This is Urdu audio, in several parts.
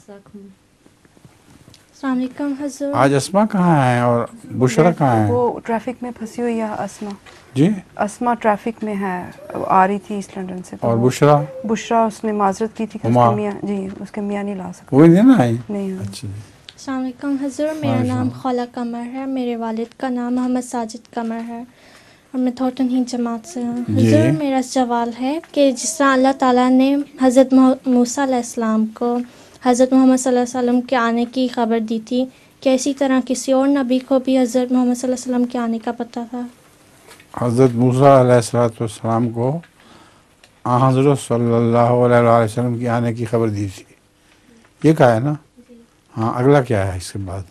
السلام علیکم حضور. آج اسما کہاں ہیں اور بشرا کہاں ہیں؟ وہ ٹریفک میں پھنسی ہوئی ہے اسما. جی اسما ٹریفک میں ہے, آ رہی تھی ایسٹ لنڈن سے. اور بشرا بشرا اس نے معذرت کی تھی کہ اس کے میاں اس کے میاں نہیں لا سکتے. وہی نہیں نا آئی؟ نہیں. اچھا جی. السلام علیکم حضور. میرا نام خولہ قمر ہے. میرے والد کا نام محمد ساجد قمر ہے اور میں تھورٹن ہی جماعت سے ہوں. حضور میرا سوال ہے کہ جس طرح اللہ تعالیٰ نے حضرت موسیٰ علیہ السلام کو حضرت محمد صلی اللہ علیہ وسلم کے آنے کی خبر دی تھی, کہ اسی طرح کسی اور نبی کو بھی حضرت محمد صلی اللہ علیہ وسلم کے آنے کا پتہ تھا؟ حضرت موسیٰ علیہ السلام کو حضرت صلی اللہ علیہ وسلم کے آنے کی خبر دی تھی, یہ کہا ہے نا. ہاں, اگلا کیا ہے اس کے بعد؟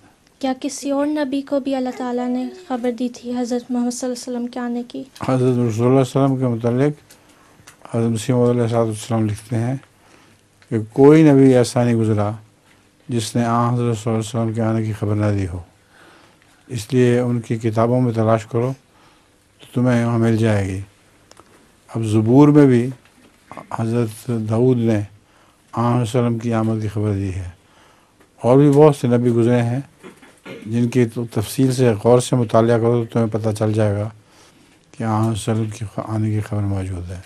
کیا کسی اور نبی کو بھی اللہ تعالیٰ نے خبر دی تھی حضرت محمد صلی اللہ علیہ وسلم کے آنے کی؟ حضرت رسول اللہ علیہ وسلم کے متعلق حضرت مسیح موعود علیہ السلام لکھتے ہیں کہ کوئی نبی ایسا نہیں گزرا جس نے حضرت صلی اللہ علیہ وسلم کے آنے کی خبر نہ دی ہو. اس لیے ان کی کتابوں میں تلاش کرو تو تمہیں وہاں مل جائے گی. اب زبور میں بھی حضرت داؤد نے حضرت صلی اللہ علیہ وسلم کی آمد کی خبر دی ہے. اور بھی بہت سے نبی گزرے ہیں جن کی تفصیل سے غور سے مطالعہ کرو تو تمہیں پتہ چل جائے گا کہ حضرت صلی اللہ علیہ وسلم کی آنے کی خبر موجود ہے.